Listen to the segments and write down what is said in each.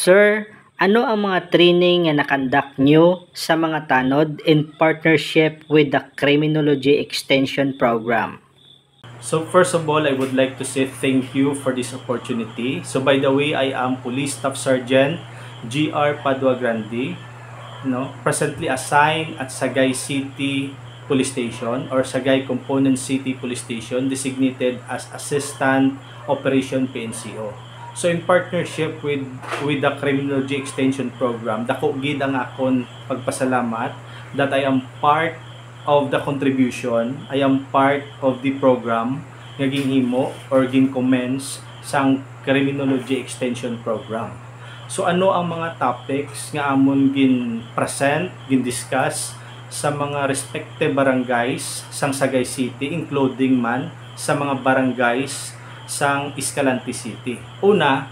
Sir, ano ang mga training nga nakandak nyo sa mga tanod in partnership with the Criminology Extension Program? So first of all, I would like to say thank you for this opportunity. So by the way, I am Police Staff Sergeant GR Padua Grande, presently assigned at Sagay City Police Station or Sagay Component City Police Station, designated as Assistant Operation PNCO. So in partnership with the Criminology Extension Program, dako gid ang akon pagpasalamat that I am part of the contribution, I am part of the program nga ginhimo or gin-commence sang Criminology Extension Program. So ano ang mga topics nga amon gin-present, gin-discuss sa mga respective barangays sang Sagay City, including man sa mga barangays sang Escalante City. Una,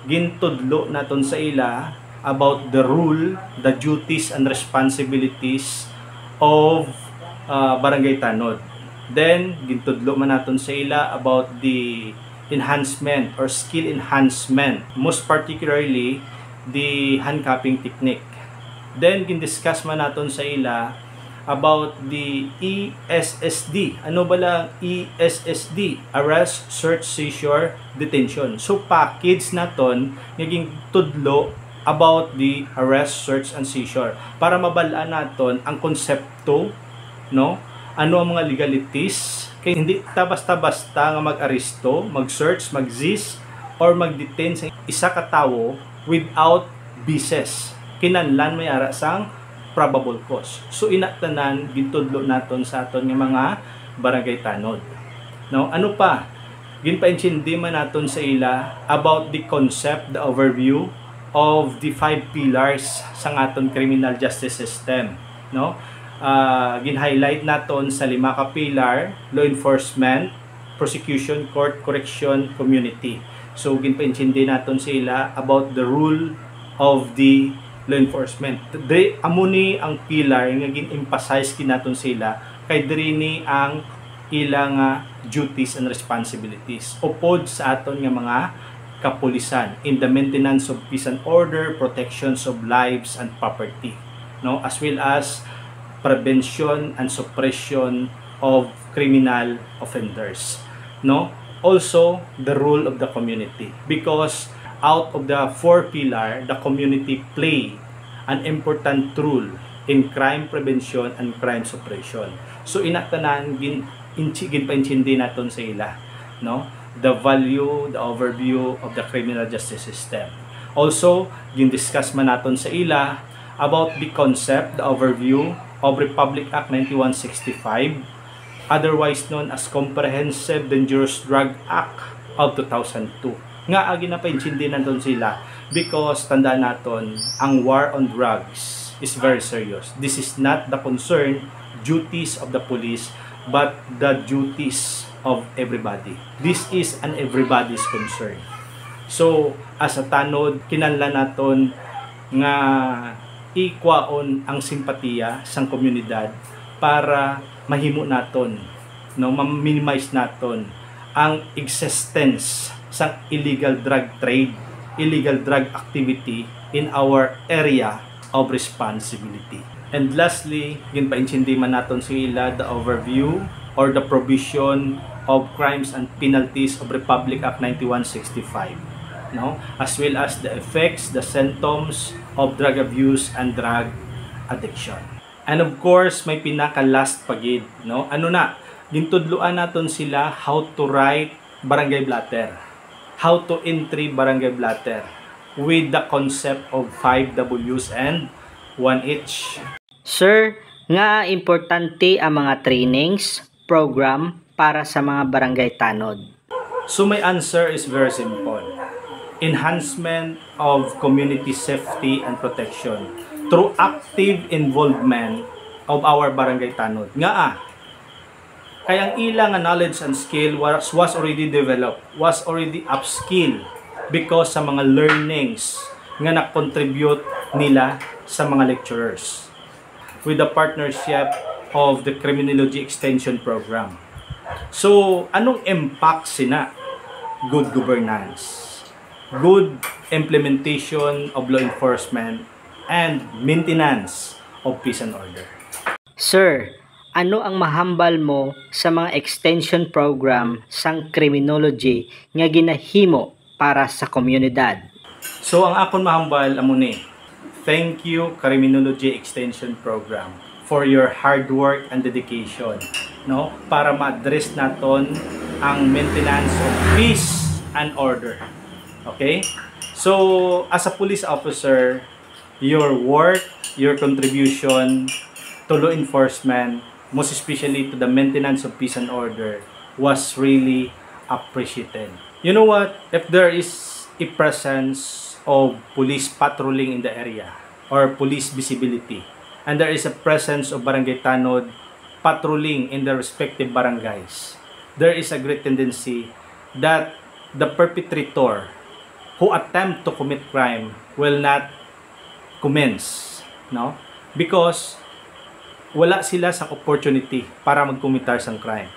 gintudlo naton sa ila about the rule, the duties and responsibilities of Barangay Tanod. Then, gintudlo man naton sa ila about the enhancement or skill enhancement, most particularly the handcuffing technique. Then, gindiscuss man naton sa ila about the ESSD. Ano ba lang ESSD? Arrest, Search, Seizure, Detention. So, package naton naging tudlo about the arrest, search, and seizure para mabalaan naton ang konsepto, ano ang mga legalities, kaya hindi basta-basta nga mag-aresto, mag-search, mag-seize, or mag-detain sa isa ka tawo without basis. Kinahanglan may ara sang probable cause. So inatanan gintudlo naton sa aton nga mga barangay tanod. Ano pa? Ginpaintindi man naton sa ila about the concept, the overview of the 5 pillars sa aton criminal justice system. Gin-highlight naton sa 5 ka pillar: law enforcement, prosecution, court, correction, community. So ginpaintindi naton sa ila about the rule of the law enforcement. Amuni ang pillar nga gin-emphasize kinaton sila kay diri ni ang ilang duties and responsibilities upod sa aton nga mga kapulisan in the maintenance of peace and order, protections of lives and property, as well as prevention and suppression of criminal offenders. Also the role of the community, because out of the 4 pillar, the community play an important role in crime prevention and crime suppression. So inatanan ginpaintindi naton sa ila, the value, the overview of the criminal justice system. Also, gin-discuss man naton sa ila about the concept, the overview of Republic Act 9165, otherwise known as Comprehensive Dangerous Drug Act of 2002. Nga ginapaintindi naton sila because tandaan naton ang war on drugs is very serious. This is not the concern, duties of the police, but the duties of everybody. This is an everybody's concern. So as a tanod, kinahanglan naton nga ikwaon ang simpatiya sang komunidad para mahimo naton, ma-minimize naton ang existence sa illegal drug trade, illegal drug activity in our area of responsibility. And lastly, ginpaintindi man naton sa ila the overview or the provision of crimes and penalties of Republic Act 9165, as well as the effects, the symptoms of drug abuse and drug addiction. And of course, may pinaka-last pagid, gintudluan naton sila how to write barangay blatter, how to entry barangay blatter with the concept of 5 W's and 1 H. Sir, nga importante ang mga trainings, program para sa mga barangay tanod? So my answer is very simple. Enhancement of community safety and protection through active involvement of our barangay tanod. Kaya ang ilang knowledge and skill was already developed, was already upskill because sa mga learnings nga na-contribute nila sa mga lecturers with the partnership of the Criminology Extension Program. So, anong impact sina? Good governance. good implementation of law enforcement, and maintenance of peace and order. Sir, ano ang mahambal mo sa mga extension program sang criminology nga ginahimo para sa komunidad? So ang akon mahambal amo ni, thank you Criminology Extension Program for your hard work and dedication, no, para ma-address naton ang maintenance of peace and order. Okay? So as a police officer, your work, your contribution to law enforcement, most especially to the maintenance of peace and order, was really appreciated. You know what? If there is a presence of police patrolling in the area or police visibility, and there is a presence of barangay tanod patrolling in the respective barangays, there is a great tendency that the perpetrator who attempt to commit crime will not commence, no? Because wala sila sa opportunity para magkumitar sang crime,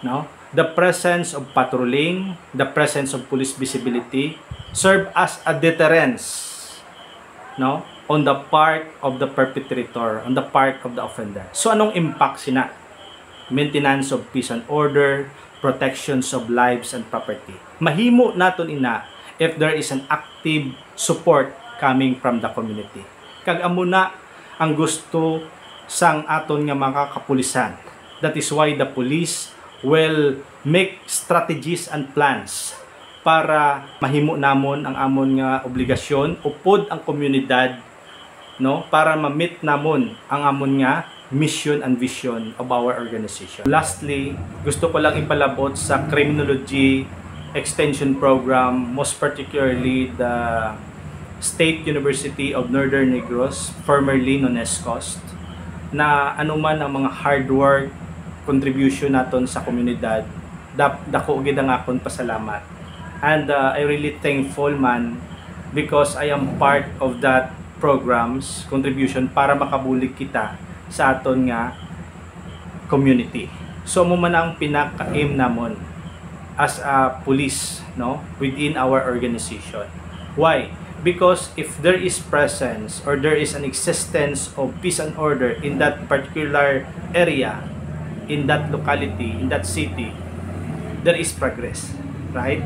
no? The presence of patrolling, the presence of police visibility serve as a deterrence, no, on the part of the perpetrator, on the part of the offender. So anong impact sina? Maintenance of peace and order, protections of lives and property. Mahimo naton ina if there is an active support coming from the community. Kag amo na ang gusto sang aton nga mga kapulisan. That is why the police will make strategies and plans para mahimo namon ang amon nga obligasyon upod ang komunidad, no, para ma-meet namon ang amon nga mission and vision of our organization. Lastly, gusto ko lang ipalabot sa Criminology Extension Program, most particularly the State University of Northern Negros, formerly known as COST, na anuman ang mga hard work, contribution naton sa komunidad, dako gid ang akon pasalamat. And I really thankful man because I am part of that programs, contribution para makabulig kita sa aton nga community. So mo man ang pinaka-aim namon as a police, no, within our organization. Why? Because if there is presence or there is an existence of peace and order in that particular area, in that locality, in that city, there is progress, right?